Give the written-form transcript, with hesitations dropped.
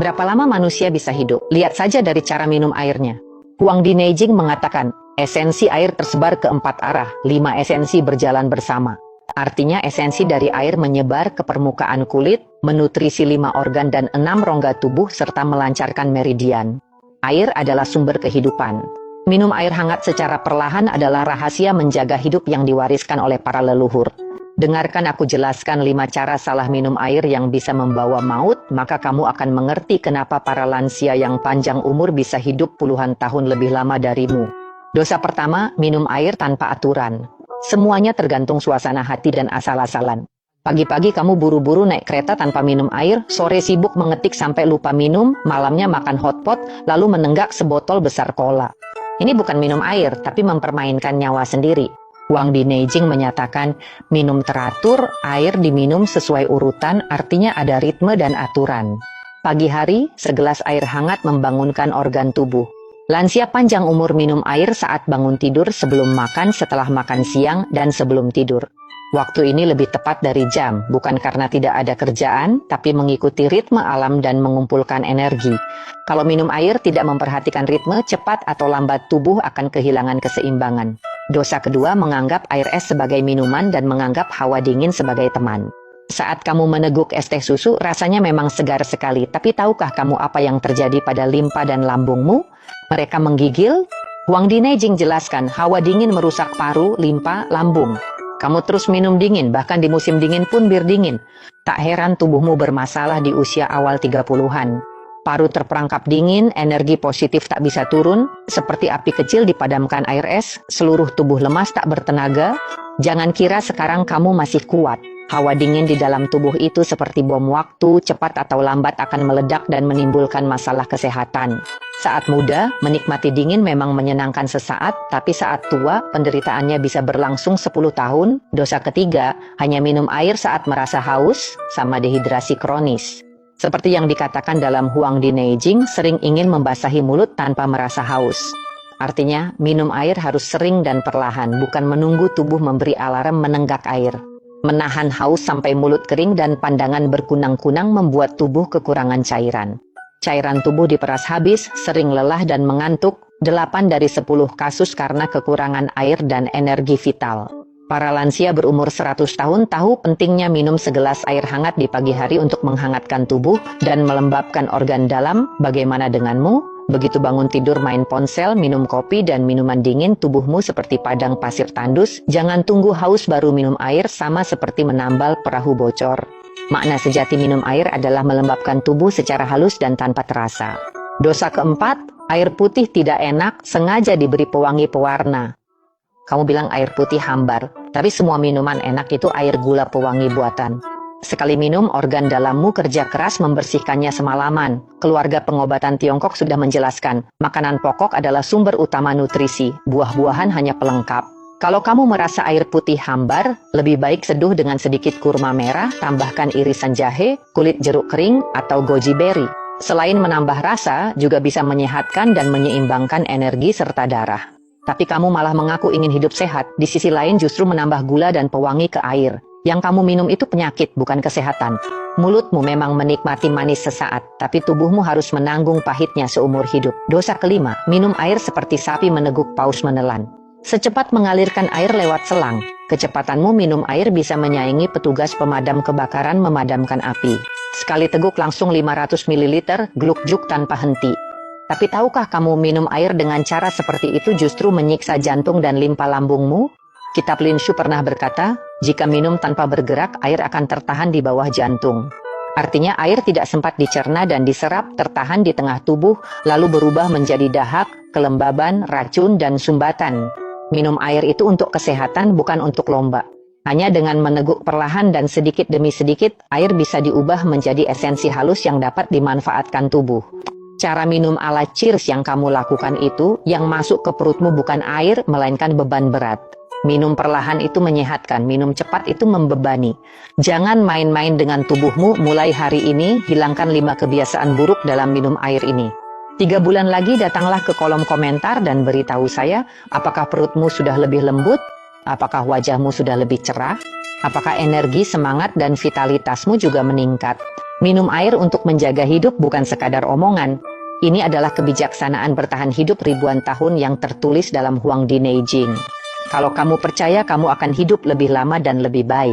Berapa lama manusia bisa hidup? Lihat saja dari cara minum airnya. Huang Di Neijing mengatakan, esensi air tersebar ke 4 arah, 5 esensi berjalan bersama. Artinya esensi dari air menyebar ke permukaan kulit, menutrisi 5 organ dan 6 rongga tubuh serta melancarkan meridian. Air adalah sumber kehidupan. Minum air hangat secara perlahan adalah rahasia menjaga hidup yang diwariskan oleh para leluhur. Dengarkan aku jelaskan 5 cara salah minum air yang bisa membawa maut, maka kamu akan mengerti kenapa para lansia yang panjang umur bisa hidup puluhan tahun lebih lama darimu. Dosa pertama, minum air tanpa aturan. Semuanya tergantung suasana hati dan asal-asalan. Pagi-pagi kamu buru-buru naik kereta tanpa minum air, sore sibuk mengetik sampai lupa minum, malamnya makan hotpot, lalu menenggak sebotol besar cola. Ini bukan minum air, tapi mempermainkan nyawa sendiri. Huang Di Neijing menyatakan, minum teratur, air diminum sesuai urutan, artinya ada ritme dan aturan. Pagi hari, segelas air hangat membangunkan organ tubuh. Lansia panjang umur minum air saat bangun tidur, sebelum makan, setelah makan siang, dan sebelum tidur. Waktu ini lebih tepat dari jam, bukan karena tidak ada kerjaan, tapi mengikuti ritme alam dan mengumpulkan energi. Kalau minum air tidak memperhatikan ritme, cepat atau lambat tubuh akan kehilangan keseimbangan. Dosa kedua, menganggap air es sebagai minuman dan menganggap hawa dingin sebagai teman. Saat kamu meneguk es teh susu, rasanya memang segar sekali, tapi tahukah kamu apa yang terjadi pada limpa dan lambungmu? Mereka menggigil. Huang Di Neijing jelaskan, hawa dingin merusak paru, limpa, lambung. Kamu terus minum dingin, bahkan di musim dingin pun bir dingin. Tak heran tubuhmu bermasalah di usia awal 30-an. Paru terperangkap dingin, energi positif tak bisa turun, seperti api kecil dipadamkan air es, seluruh tubuh lemas tak bertenaga. Jangan kira sekarang kamu masih kuat. Hawa dingin di dalam tubuh itu seperti bom waktu, cepat atau lambat akan meledak dan menimbulkan masalah kesehatan. Saat muda, menikmati dingin memang menyenangkan sesaat, tapi saat tua, penderitaannya bisa berlangsung 10 tahun. Dosa ketiga, hanya minum air saat merasa haus, sama dehidrasi kronis. Seperti yang dikatakan dalam Huang Di Neijing, sering ingin membasahi mulut tanpa merasa haus. Artinya, minum air harus sering dan perlahan, bukan menunggu tubuh memberi alarm menenggak air. Menahan haus sampai mulut kering dan pandangan berkunang-kunang membuat tubuh kekurangan cairan. Cairan tubuh diperas habis, sering lelah dan mengantuk, 8 dari 10 kasus karena kekurangan air dan energi vital. Para lansia berumur 100 tahun tahu pentingnya minum segelas air hangat di pagi hari untuk menghangatkan tubuh dan melembabkan organ dalam. Bagaimana denganmu? Begitu bangun tidur main ponsel, minum kopi dan minuman dingin, tubuhmu seperti padang pasir tandus. Jangan tunggu haus baru minum air, sama seperti menambal perahu bocor. Makna sejati minum air adalah melembabkan tubuh secara halus dan tanpa terasa. Dosa keempat, air putih tidak enak, sengaja diberi pewangi pewarna. Kamu bilang air putih hambar, tapi semua minuman enak itu air gula pewangi buatan. Sekali minum, organ dalammu kerja keras membersihkannya semalaman. Keluarga pengobatan Tiongkok sudah menjelaskan, makanan pokok adalah sumber utama nutrisi, buah-buahan hanya pelengkap. Kalau kamu merasa air putih hambar, lebih baik seduh dengan sedikit kurma merah, tambahkan irisan jahe, kulit jeruk kering, atau goji berry. Selain menambah rasa, juga bisa menyehatkan dan menyeimbangkan energi serta darah. Tapi kamu malah mengaku ingin hidup sehat, di sisi lain justru menambah gula dan pewangi ke air. Yang kamu minum itu penyakit, bukan kesehatan. Mulutmu memang menikmati manis sesaat, tapi tubuhmu harus menanggung pahitnya seumur hidup. Dosa kelima, minum air seperti sapi meneguk paus menelan. Secepat mengalirkan air lewat selang, kecepatanmu minum air bisa menyaingi petugas pemadam kebakaran memadamkan api. Sekali teguk langsung 500 ml, gluk-juk tanpa henti. Tapi tahukah kamu minum air dengan cara seperti itu justru menyiksa jantung dan limpa lambungmu? Kitab Lin Shu pernah berkata, jika minum tanpa bergerak, air akan tertahan di bawah jantung. Artinya air tidak sempat dicerna dan diserap, tertahan di tengah tubuh, lalu berubah menjadi dahak, kelembaban, racun, dan sumbatan. Minum air itu untuk kesehatan, bukan untuk lomba. Hanya dengan meneguk perlahan dan sedikit demi sedikit, air bisa diubah menjadi esensi halus yang dapat dimanfaatkan tubuh. Cara minum ala Cheers yang kamu lakukan itu, yang masuk ke perutmu bukan air, melainkan beban berat. Minum perlahan itu menyehatkan, minum cepat itu membebani. Jangan main-main dengan tubuhmu, mulai hari ini, hilangkan 5 kebiasaan buruk dalam minum air ini. 3 bulan lagi datanglah ke kolom komentar dan beritahu saya, apakah perutmu sudah lebih lembut? Apakah wajahmu sudah lebih cerah? Apakah energi, semangat, dan vitalitasmu juga meningkat? Minum air untuk menjaga hidup bukan sekadar omongan. Ini adalah kebijaksanaan bertahan hidup ribuan tahun yang tertulis dalam Huang Di Neijing. Kalau kamu percaya, kamu akan hidup lebih lama dan lebih baik.